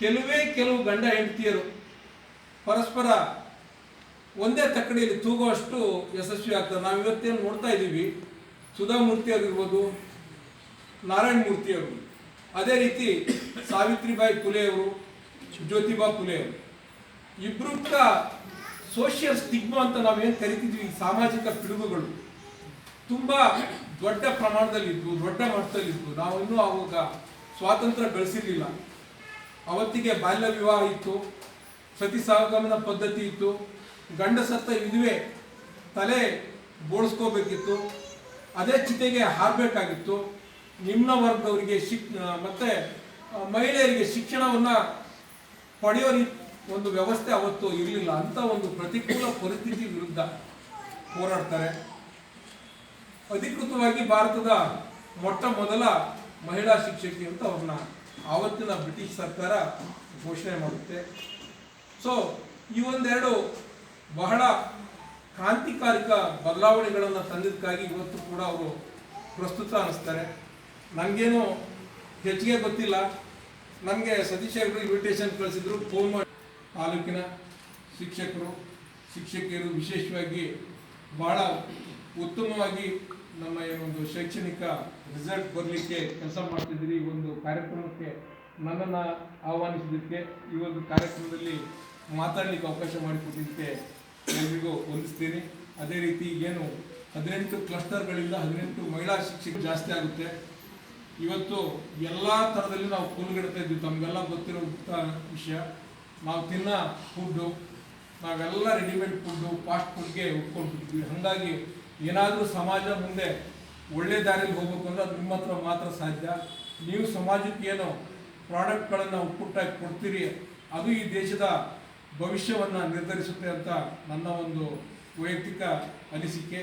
ಕೆಲವು ಗಂಡ ಹೆಂಡತಿಯರು ಪರಸ್ಪರ ಒಂದೇ ತಕ್ಕಡಿಯಲ್ಲಿ ತೂಗುವಷ್ಟು ಯಶಸ್ವಿ ಆಗ್ತದೆ. ನಾವು ಇವತ್ತೇನು ನೋಡ್ತಾ ಇದ್ದೀವಿ, ಸುಧಾಮೂರ್ತಿ ಅವರಿರ್ಬೋದು, ನಾರಾಯಣ ಮೂರ್ತಿಯವರು, ಅದೇ ರೀತಿ ಸಾವಿತ್ರಿಬಾಯಿ ಫುಲೆಯವರು, ಜ್ಯೋತಿಬಾ ಫುಲೆಯವರು, ಇಬ್ಬರು ಕೂಡ ಸೋಷಿಯಲ್ ಸ್ಟಿಗ್ಮಾ ಅಂತ ನಾವೇನು ಕರಿತಿದ್ವಿ, ಸಾಮಾಜಿಕ ಪಿಡುಗುಗಳು ತುಂಬ ದೊಡ್ಡ ಪ್ರಮಾಣದಲ್ಲಿದ್ವು, ದೊಡ್ಡ ಮಟ್ಟದಲ್ಲಿದ್ವು. ನಾವು ಇನ್ನೂ ಆವಾಗ ಸ್ವಾತಂತ್ರ್ಯ ಗಳಿಸಿರಲಿಲ್ಲ. ಅವತ್ತಿಗೆ ಬಾಲ್ಯ ವಿವಾಹ ಇತ್ತು, ಸತಿ ಸಹಗಮನ ಪದ್ಧತಿ ಇತ್ತು, ಗಂಡ ಸತ್ತ ವಿಧವೆ ತಲೆ ಬೋಳಿಸ್ಕೋಬೇಕಿತ್ತು, ಅದೇ ಚಿತೆಗೆ ಹಾರಬೇಕಾಗಿತ್ತು. ನಿಮ್ನ ವರ್ಗದವರಿಗೆ ಮತ್ತೆ ಮಹಿಳೆಯರಿಗೆ ಶಿಕ್ಷಣವನ್ನು ಪಡೆಯೋ ಒಂದು ವ್ಯವಸ್ಥೆ ಅವತ್ತು ಇರಲಿಲ್ಲ. ಅಂತ ಒಂದು ಪ್ರತಿಕೂಲ ಪರಿಸ್ಥಿತಿ ವಿರುದ್ಧ ಹೋರಾಡ್ತಾರೆ. ಅಧಿಕೃತವಾಗಿ ಭಾರತದ ಮೊಟ್ಟ ಮೊದಲ ಮಹಿಳಾ ಶಿಕ್ಷಕಿ ಅಂತ ಅವ್ರನ್ನ ಆವತ್ತಿನ ಬ್ರಿಟಿಷ್ ಸರ್ಕಾರ ಘೋಷಣೆ ಮಾಡುತ್ತೆ. ಸೊ ಈ ಒಂದೆರಡು ಬಹಳ ಕ್ರಾಂತಿಕಾರಿಕ ಬದಲಾವಣೆಗಳನ್ನು ತಂದಿದ್ದಕ್ಕಾಗಿ ಇವತ್ತು ಕೂಡ ಅವರು ಪ್ರಸ್ತುತ ಅನ್ನಿಸ್ತಾರೆ. ನನಗೇನು ಹೆಚ್ಚಿಗೆ ಗೊತ್ತಿಲ್ಲ. ನಮಗೆ ಸತೀಶ್ ಅವರು ಇನ್ವಿಟೇಷನ್ ಕಳಿಸಿದ್ರು. ಫೋನ್ ಮಾಡಿ ತಾಲೂಕಿನ ಶಿಕ್ಷಕರು ಶಿಕ್ಷಕಿಯರು ವಿಶೇಷವಾಗಿ ಬಹಳ ಉತ್ತಮವಾಗಿ ನಮ್ಮ ಏನೊಂದು ಶೈಕ್ಷಣಿಕ ರಿಸಲ್ಟ್ ಬರಲಿಕ್ಕೆ ಕೆಲಸ ಮಾಡ್ತಿದ್ದೀರಿ. ಈ ಒಂದು ಕಾರ್ಯಕ್ರಮಕ್ಕೆ ನನ್ನನ್ನು ಆಹ್ವಾನಿಸಿದ್ದಕ್ಕೆ, ಈ ಒಂದು ಕಾರ್ಯಕ್ರಮದಲ್ಲಿ ಮಾತಾಡಲಿಕ್ಕೆ ಅವಕಾಶ ಮಾಡಿಕೊಟ್ಟಿದ್ದಕ್ಕೆ ಎಲ್ರಿಗೂ ವಂದಿಸ್ತೀನಿ. ಅದೇ ರೀತಿ ಏನು 18 ಕ್ಲಸ್ಟರ್ಗಳಿಂದ 18 ಮಹಿಳಾ ಶಿಕ್ಷಕರು ಜಾಸ್ತಿ ಆಗುತ್ತೆ. ಇವತ್ತು ಎಲ್ಲ ಥರದಲ್ಲಿ ನಾವು ಕೂಲ್ಗಿಡ್ತಾ ಇದ್ವಿ. ತಮಗೆಲ್ಲ ಗೊತ್ತಿರೋ ವಿಷಯ, ನಾವು ತಿನ್ನೋ ಫುಡ್ಡು, ನಾವೆಲ್ಲ ರೆಡಿಮೇಡ್ ಫುಡ್ಡು, ಫಾಸ್ಟ್ ಫುಡ್ಗೆ ಒಪ್ಕೊಂಡ್ಬಿಟ್ಟಿದ್ವಿ. ಹಾಗಾಗಿ ಏನಾದರೂ ಸಮಾಜ ಮುಂದೆ ಒಳ್ಳೆ ದಾರಿಯಲ್ಲಿ ಹೋಗ್ಬೇಕು ಅಂದರೆ ಅದು ನಿಮ್ಮ ಹತ್ರ ಮಾತ್ರ ಸಾಧ್ಯ. ನೀವು ಸಮಾಜಕ್ಕೆ ಏನೋ ಪ್ರಾಡಕ್ಟ್ಗಳನ್ನು ಒಕ್ಕೂಟಾಗಿ ಕೊಡ್ತೀರಿ, ಅದು ಈ ದೇಶದ ಭವಿಷ್ಯವನ್ನು ನಿರ್ಧರಿಸುತ್ತೆ ಅಂತ ನನ್ನ ಒಂದು ವೈಯಕ್ತಿಕ ಅನಿಸಿಕೆ.